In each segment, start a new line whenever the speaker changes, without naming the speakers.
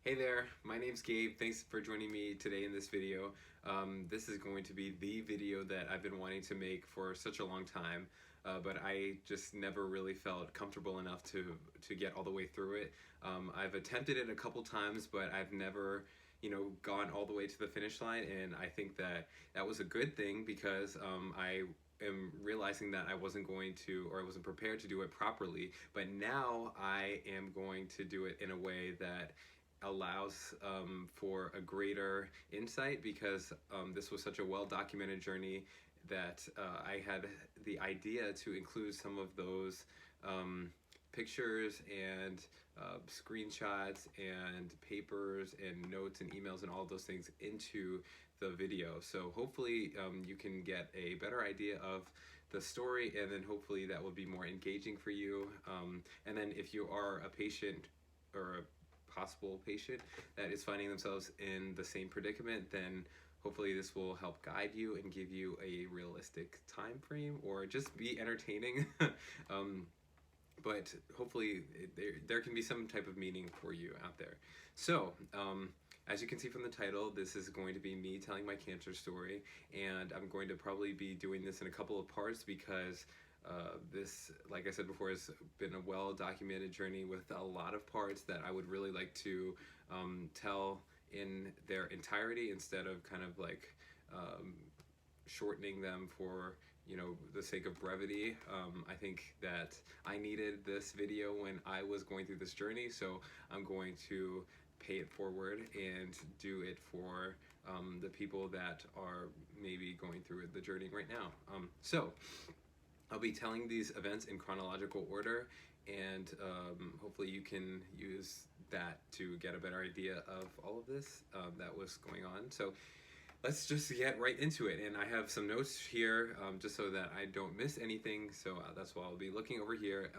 Hey there, my name's Gabe. Thanks for joining me today in this video. This is going to be the video that I've been wanting to make for such a long time, but I just never really felt comfortable enough to get all the way through it. I've attempted it a couple times, but I've never, gone all the way to the finish line, and I think that that was a good thing because I am realizing that I wasn't going to, or I wasn't prepared to do it properly, but now I am going to do it in a way that allows for a greater insight because this was such a well-documented journey that I had the idea to include some of those pictures and screenshots and papers and notes and emails and all of those things into the video. So hopefully you can get a better idea of the story, and then hopefully that will be more engaging for you. And then if you are a patient or a possible patient that is finding themselves in the same predicament, then hopefully this will help guide you and give you a realistic time frame or just be entertaining. But hopefully there can be some type of meaning for you out there. So as you can see from the title, this is going to be me telling my cancer story, and I'm going to probably be doing this in a couple of parts because this, like I said before, has been a well-documented journey with a lot of parts that I would really like to tell in their entirety instead of kind of like shortening them for the sake of brevity. I think that I needed this video when I was going through this journey, so I'm going to pay it forward and do it for the people that are maybe going through the journey right now. So I'll be telling these events in chronological order, and hopefully you can use that to get a better idea of all of this that was going on. So let's just get right into it. And I have some notes here just so that I don't miss anything. So that's why I'll be looking over here.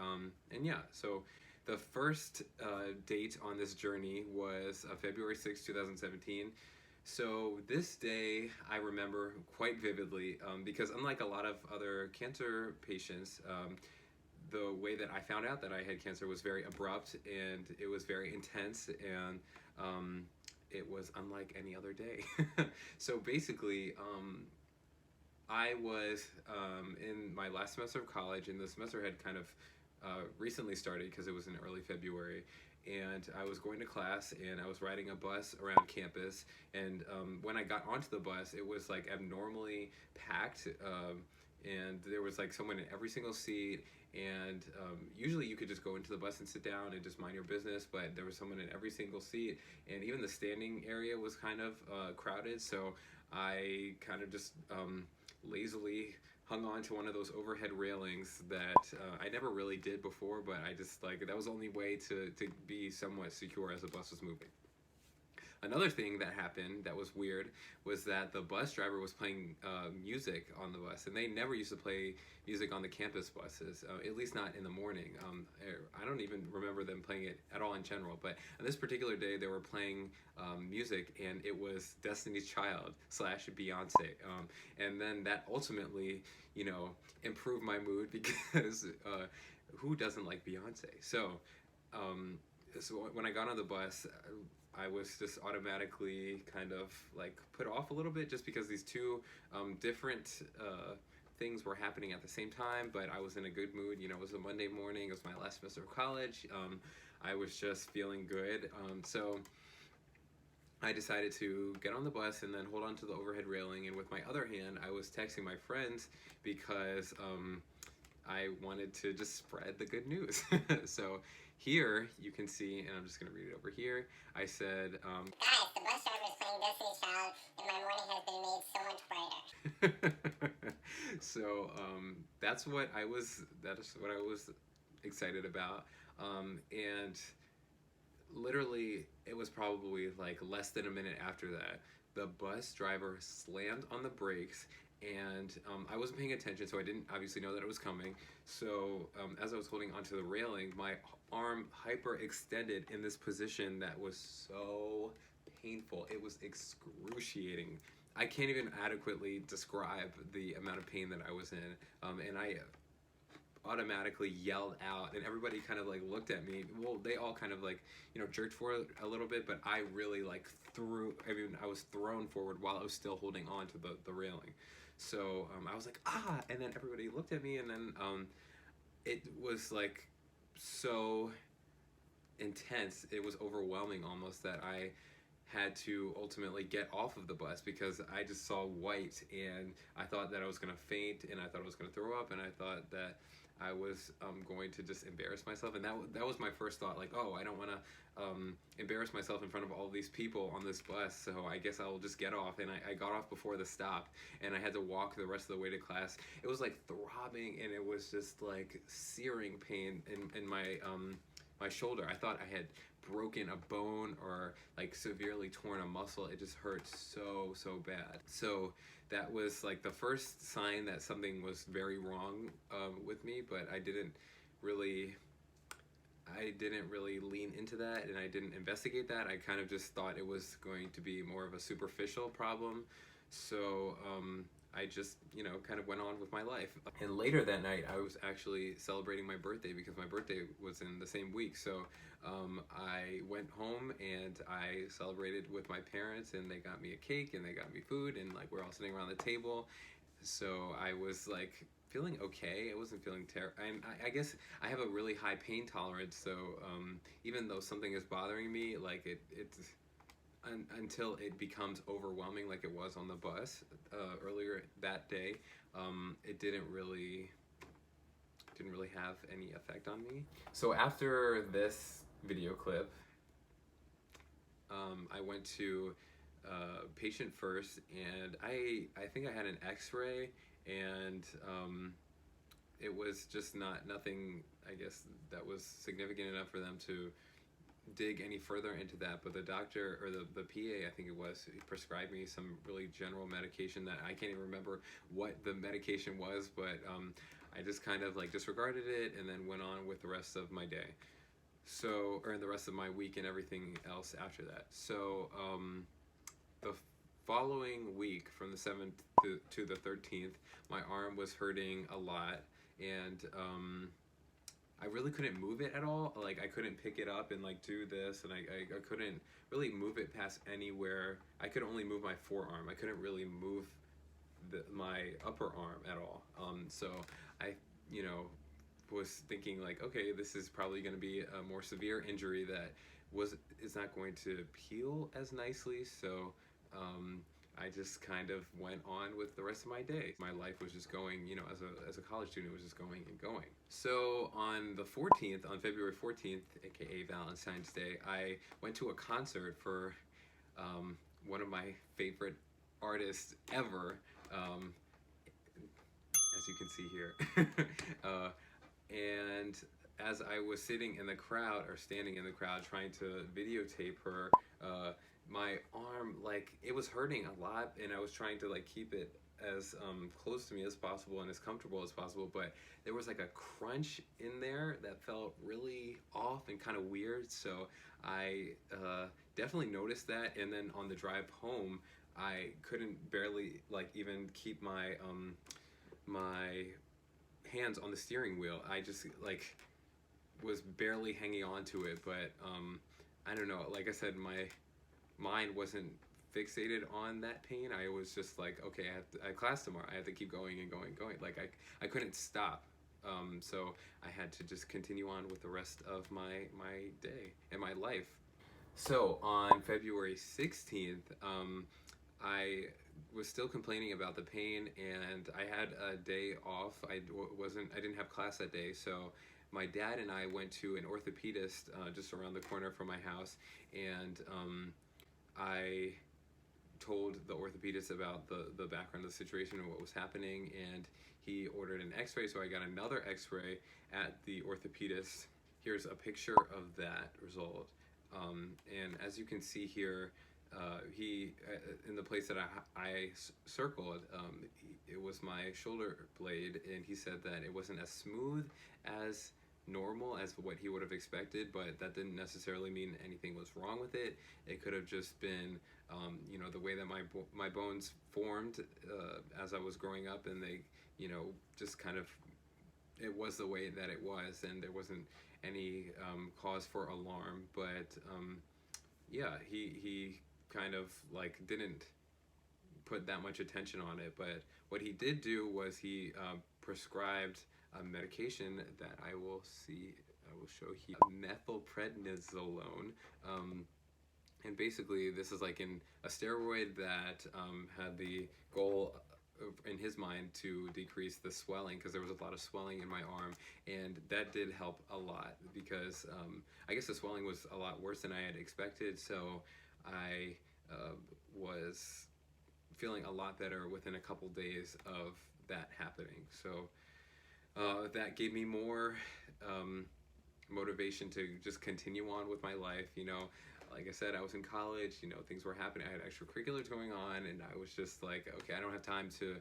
And yeah, so the first date on this journey was February 6, 2017. So this day I remember quite vividly because unlike a lot of other cancer patients, the way that I found out that I had cancer was very abrupt and it was very intense, and it was unlike any other day. So basically, I was in my last semester of college, and the semester had kind of recently started because it was in early February, and I was going to class and I was riding a bus around campus, and when I got onto the bus it was like abnormally packed, and there was like someone in every single seat, and usually you could just go into the bus and sit down and just mind your business, but there was someone in every single seat, and even the standing area was kind of crowded, so I kind of just lazily hung on to one of those overhead railings that I never really did before, but I just like that was the only way to be somewhat secure as the bus was moving. Another thing that happened that was weird was that the bus driver was playing music on the bus, and they never used to play music on the campus buses, at least not in the morning. I don't even remember them playing it at all in general, but on this particular day they were playing music, and it was Destiny's Child slash Beyonce. And then that ultimately, improved my mood because who doesn't like Beyonce? So when I got on the bus, I was just automatically kind of like put off a little bit just because these two different things were happening at the same time, but I was in a good mood. It was a Monday morning, it was my last semester of college. I was just feeling good. So I decided to get on the bus and then hold on to the overhead railing, and with my other hand I was texting my friends because I wanted to just spread the good news. So here you can see, and I'm just going to read it over here. I said,
Guys, the bus driver is playing Destiny's Child, and my morning has been made so much brighter.
So that's what I was excited about. And literally it was probably like less than a minute after that, the bus driver slammed on the brakes, and I wasn't paying attention, so I didn't obviously know that it was coming. So as I was holding onto the railing, my arm hyperextended in this position that was so painful. It was excruciating. I can't even adequately describe the amount of pain that I was in, and I automatically yelled out, and everybody kind of like looked at me. Well, they all kind of like, you know, jerked forward a little bit, but I really like I was thrown forward while I was still holding on to the railing. So I was like, ah, and then everybody looked at me, and then it was like so intense, it was overwhelming almost, that I had to ultimately get off of the bus because I just saw white, and I thought that I was going to faint, and I thought I was going to throw up, and I thought that I was going to just embarrass myself. And that was my first thought, like, oh, I don't want to embarrass myself in front of all these people on this bus, so I guess I'll just get off. And I got off before the stop, and I had to walk the rest of the way to class. It was like throbbing, and it was just like searing pain in my shoulder. I thought I had broken a bone or like severely torn a muscle. It just hurt so bad. So that was like the first sign that something was very wrong with me, but I didn't really lean into that, and I didn't investigate that. I kind of just thought it was going to be more of a superficial problem. So I just, you know, kind of went on with my life. And later that night, I was actually celebrating my birthday because my birthday was in the same week. So I went home and I celebrated with my parents, and they got me a cake and they got me food, and like we're all sitting around the table. So I was like feeling okay. I wasn't feeling terrible. I guess I have a really high pain tolerance. So even though something is bothering me, like it's until it becomes overwhelming, like it was on the bus earlier that day, it didn't really have any effect on me. So after this video clip, I went to patient first, and I think I had an X-ray, and it was just nothing, I guess, that was significant enough for them to dig any further into that. But the doctor, or the PA, I think it was, he prescribed me some really general medication that I can't even remember what the medication was, but I just kind of like disregarded it and then went on with the rest of my day. So, or the rest of my week and everything else after that. So the following week, from the 7th to the 13th, my arm was hurting a lot, and I really couldn't move it at all. Like I couldn't pick it up and like do this, and I couldn't really move it past anywhere. I could only move my forearm. I couldn't really move my upper arm at all. So I, you know, was thinking like, okay, this is probably going to be a more severe injury that is not going to heal as nicely. So I just kind of went on with the rest of my day. My life was just going, you know, as a college student, it was just going and going. So on the 14th, on February 14th, aka Valentine's Day, I went to a concert for one of my favorite artists ever, as you can see here. And as I was sitting in the crowd, or standing in the crowd, trying to videotape her, my arm, like, it was hurting a lot, and I was trying to like keep it as close to me as possible and as comfortable as possible, but there was like a crunch in there that felt really off and kind of weird. So I definitely noticed that, and then on the drive home, I couldn't barely like even keep my my hands on the steering wheel. I just like was barely hanging on to it. But I don't know, like I said, my mind wasn't fixated on that pain. I was just like, okay, I have class tomorrow, I have to keep going and going. Like I couldn't stop. So I had to just continue on with the rest of my day and my life. So on February 16th, I was still complaining about the pain, and I had a day off. I didn't have class that day, so my dad and I went to an orthopedist just around the corner from my house, and I told the orthopedist about the background of the situation and what was happening, and he ordered an x-ray, so I got another x-ray at the orthopedist. Here's a picture of that result, and as you can see here, he in the place that I circled, it was my shoulder blade, and he said that it wasn't as smooth as normal as what he would have expected, but that didn't necessarily mean anything was wrong with it. It could have just been you know, the way that my bones formed as I was growing up, and they, you know, just kind of it was the way that it was, and there wasn't any cause for alarm. But yeah, he kind of like didn't put that much attention on it. But what he did do was he prescribed a medication that I will show here, methylprednisolone. And basically, this is like a steroid that had the goal in his mind to decrease the swelling, because there was a lot of swelling in my arm, and that did help a lot because I guess the swelling was a lot worse than I had expected. So I was feeling a lot better within a couple days of that happening. So that gave me more motivation to just continue on with my life. Like I said, I was in college, things were happening. I had extracurriculars going on, and I was just like, okay, I don't have time to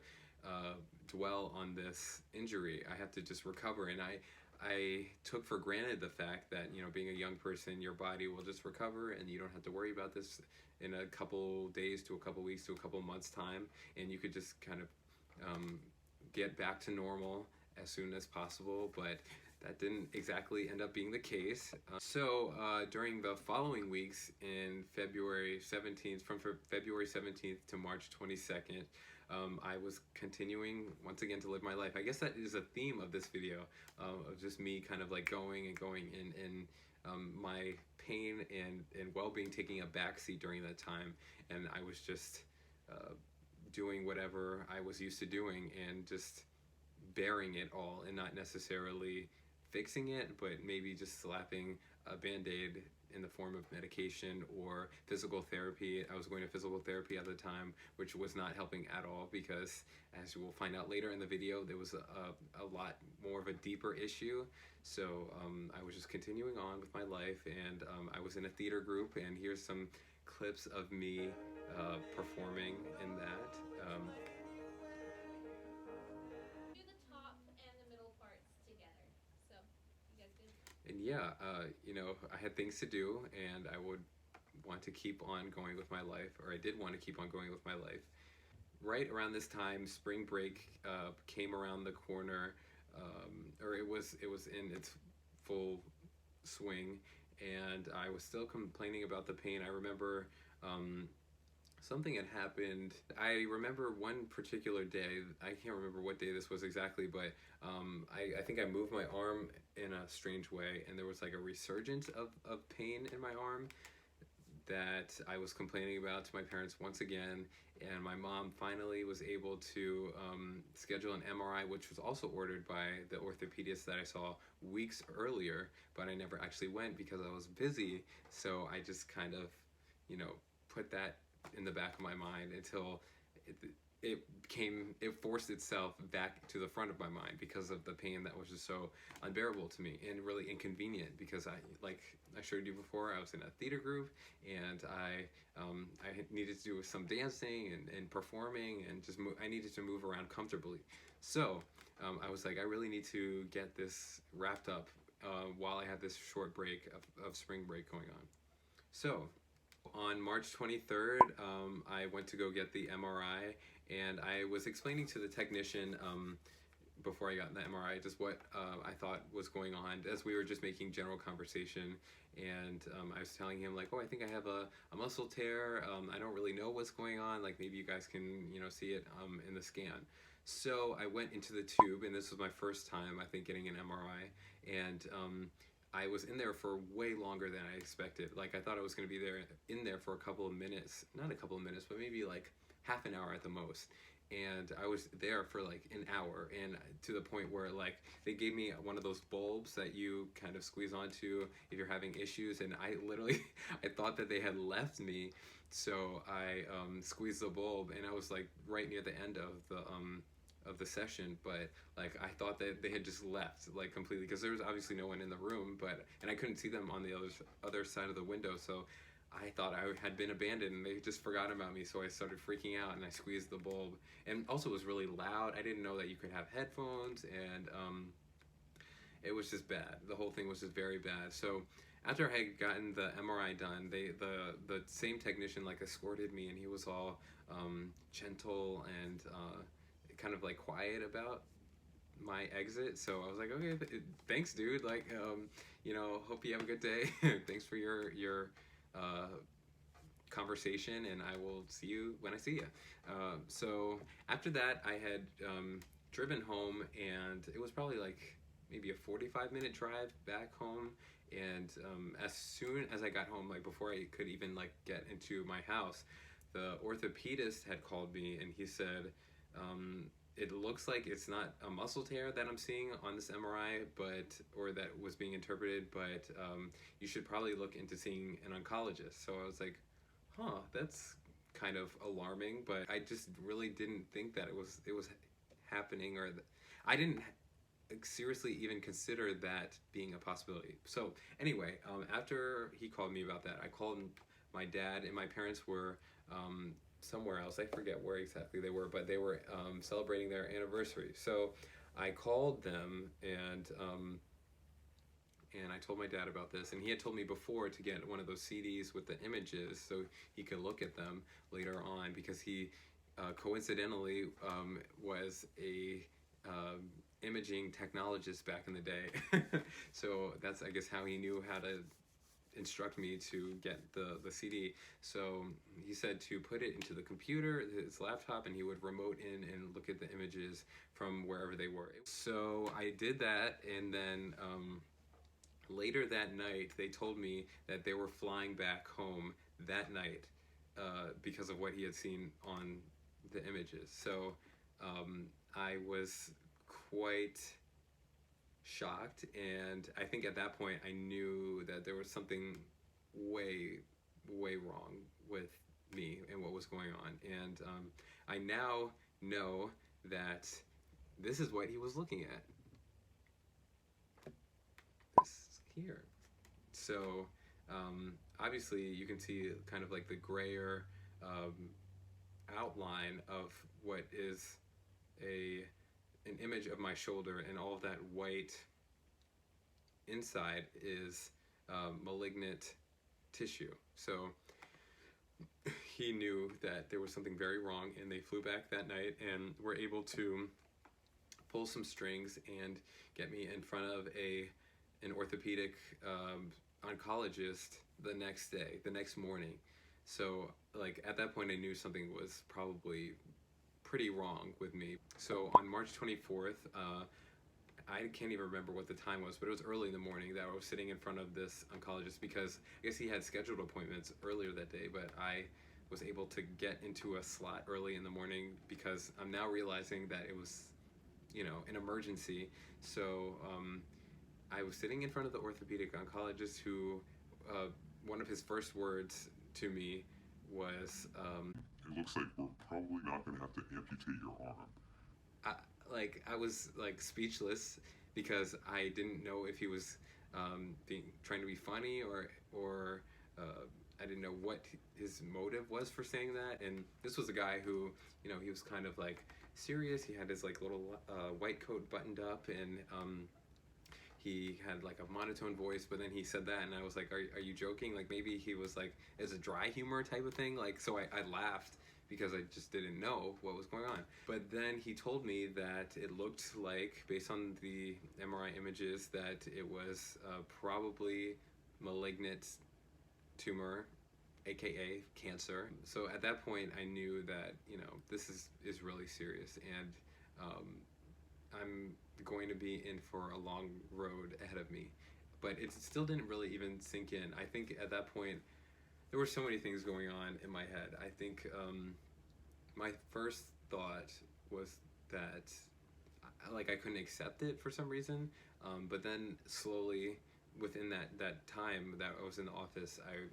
dwell on this injury. I have to just recover. And I took for granted the fact that, being a young person, your body will just recover and you don't have to worry about this in a couple days to a couple weeks to a couple months time. And you could just kind of get back to normal as soon as possible. But that didn't exactly end up being the case. So during the following weeks in February 17th, from February 17th to March 22nd, I was continuing once again to live my life. I guess that is a theme of this video, of just me kind of like going and my pain and well-being taking a backseat during that time. And I was just doing whatever I was used to doing and just bearing it all and not necessarily fixing it, but maybe just slapping a band-aid in the form of medication or physical therapy. I was going to physical therapy at the time, which was not helping at all, because as you will find out later in the video, there was a lot more of a deeper issue. So I was just continuing on with my life, and I was in a theater group, and here's some clips of me performing in that. And yeah, I had things to do, and I would want to keep on going with my life, or I did want to keep on going with my life. Right around this time, spring break came around the corner, or it was in its full swing, and I was still complaining about the pain. I remember something had happened. I remember one particular day, I can't remember what day this was exactly, but I think I moved my arm in a strange way, and there was like a resurgence of pain in my arm that I was complaining about to my parents once again. And my mom finally was able to schedule an MRI, which was also ordered by the orthopedist that I saw weeks earlier, but I never actually went because I was busy. So I just kind of, put that in the back of my mind until it forced itself back to the front of my mind because of the pain that was just so unbearable to me and really inconvenient, because like I showed you before, I was in a theater group, and I needed to do some dancing and performing, and just I needed to move around comfortably. So I was like, I really need to get this wrapped up while I had this short break of spring break going on. So on March 23rd, I went to go get the MRI, and I was explaining to the technician before I got the MRI just what I thought was going on, as we were just making general conversation. And I was telling him like, oh, I think I have a muscle tear. I don't really know what's going on. Like, maybe you guys can see it in the scan. So I went into the tube, and this was my first time, I think, getting an MRI, and I was in there for way longer than I expected. Like, I thought I was going to be in there for a couple of minutes, not a couple of minutes, but maybe like half an hour at the most. And I was there for like an hour, and to the point where like they gave me one of those bulbs that you kind of squeeze onto if you're having issues, and I literally I thought that they had left me, so I squeezed the bulb, and I was like right near the end of the session, but like I thought that they had just left like completely, because there was obviously no one in the room, and I couldn't see them on the other side of the window, so I thought I had been abandoned and they just forgot about me. So I started freaking out, and I squeezed the bulb, and also it was really loud. I didn't know that you could have headphones, and it was just bad. The whole thing was just very bad. So after I had gotten the MRI done, the same technician like escorted me, and he was all gentle and kind of like quiet about my exit. So I was like, okay, thanks, dude. Like, you know, hope you have a good day. Thanks for your uh, conversation, and I will see you when I see you. So after that, I had driven home, and it was probably like maybe a 45-minute drive back home. And as soon as I got home, like before I could even like get into my house, the orthopedist had called me, and he said, it looks like it's not a muscle tear that I'm seeing on this MRI, but or that was being interpreted, but you should probably look into seeing an oncologist. So I was like, huh, that's kind of alarming, but I just really didn't think that it was happening, or I didn't seriously even consider that being a possibility. So anyway, after he called me about that, I called my dad, and my parents were somewhere else. I forget where exactly they were, but they were celebrating their anniversary. So I called them, and I told my dad about this, and he had told me before to get one of those CDs with the images so he could look at them later on, because he coincidentally was a imaging technologist back in the day. So that's, I guess, how he knew how to instruct me to get the CD. So he said to put it into the computer, his laptop, and he would remote in and look at the images from wherever they were. So I did that, and then later that night, they told me that they were flying back home that night because of what he had seen on the images. So I was quite shocked, and I think at that point I knew that there was something way, way wrong with me and what was going on. And I now know that this is what he was looking at. This here. So obviously you can see kind of like the grayer um, outline of what is an image of my shoulder, and all of that white inside is malignant tissue. So he knew that there was something very wrong, and they flew back that night and were able to pull some strings and get me in front of an orthopedic oncologist the next day, the next morning. So like at that point I knew something was probably pretty wrong with me. So on March 24th, I can't even remember what the time was, but it was early in the morning that I was sitting in front of this oncologist, because I guess he had scheduled appointments earlier that day, but I was able to get into a slot early in the morning because I'm now realizing that it was, you know, an emergency. So I was sitting in front of the orthopedic oncologist, who one of his first words to me was,
It looks like we're probably not going to have to amputate your arm.
I was like speechless, because I didn't know if he was trying to be funny, or I didn't know what his motive was for saying that. And this was a guy who, you know, he was kind of like serious. He had his like little white coat buttoned up, and he had like a monotone voice, but then he said that, and I was like, are you joking? Like maybe he was like, it's a dry humor type of thing. Like, so I laughed, because I just didn't know what was going on. But then he told me that it looked like, based on the MRI images, that it was probably malignant tumor, aka cancer. So at that point I knew that, you know, this is really serious, and I'm going to be in for a long road ahead of me. But it still didn't really even sink in. I think at that point there were so many things going on in my head. I think my first thought was that like I couldn't accept it for some reason, but then slowly within that time that I was in the office, I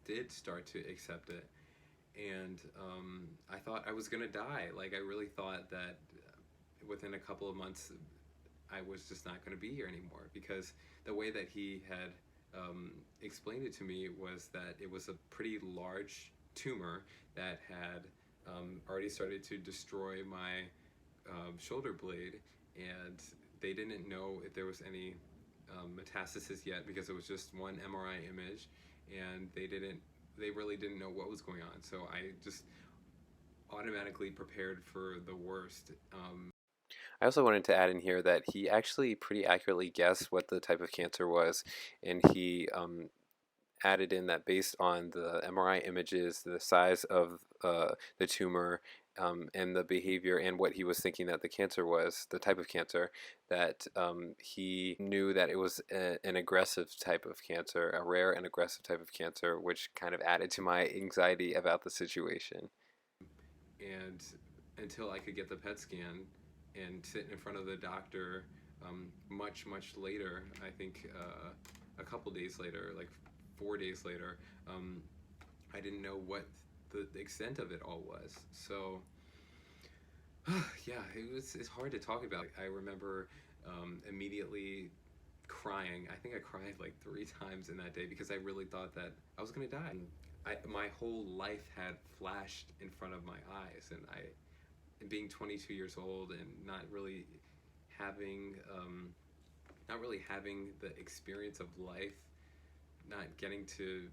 did start to accept it, and I thought I was gonna die. Like I really thought that within a couple of months I was just not going to be here anymore, because the way that he had explained it to me was that it was a pretty large tumor that had already started to destroy my shoulder blade, and they didn't know if there was any metastasis yet, because it was just one MRI image, and they really didn't know what was going on. So I just automatically prepared for the worst.
I also wanted to add in here that he actually pretty accurately guessed what the type of cancer was, and he added in that based on the MRI images, the size of the tumor, and the behavior and what he was thinking that the cancer was, the type of cancer, that he knew that it was an aggressive type of cancer, a rare and aggressive type of cancer, which kind of added to my anxiety about the situation.
And until I could get the PET scan and sit in front of the doctor much later, I think a couple days later, like 4 days later, I didn't know what the extent of it all was. So yeah, it's hard to talk about. I remember immediately crying. I think I cried like 3 times in that day because I really thought that I was gonna die. My whole life had flashed in front of my eyes, and being 22 years old and not really having the experience of life, not getting to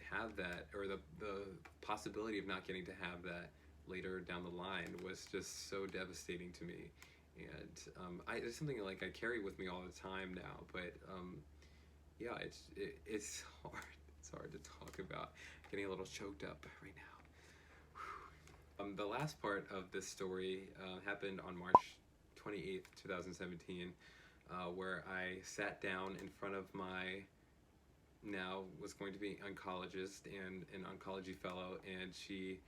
have that, or the possibility of not getting to have that later down the line, was just so devastating to me. And it's something like I carry with me all the time now. But yeah, it's hard. It's hard to talk about. Getting a little choked up right now. The last part of this story happened on March 28th, 2017, where I sat down in front of my now was going to be oncologist and an oncology fellow, and she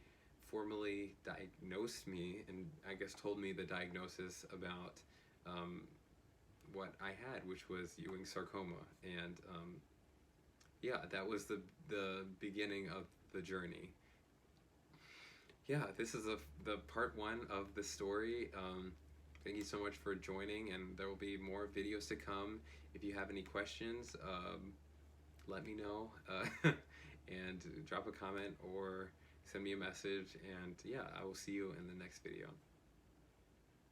formally diagnosed me, and I guess told me the diagnosis about what I had, which was Ewing sarcoma. And yeah, that was the beginning of the journey. Yeah, this is the part 1 of the story. Thank you so much for joining, and there will be more videos to come. If you have any questions, let me know, and drop a comment or send me a message, and yeah, I will see you in the next video.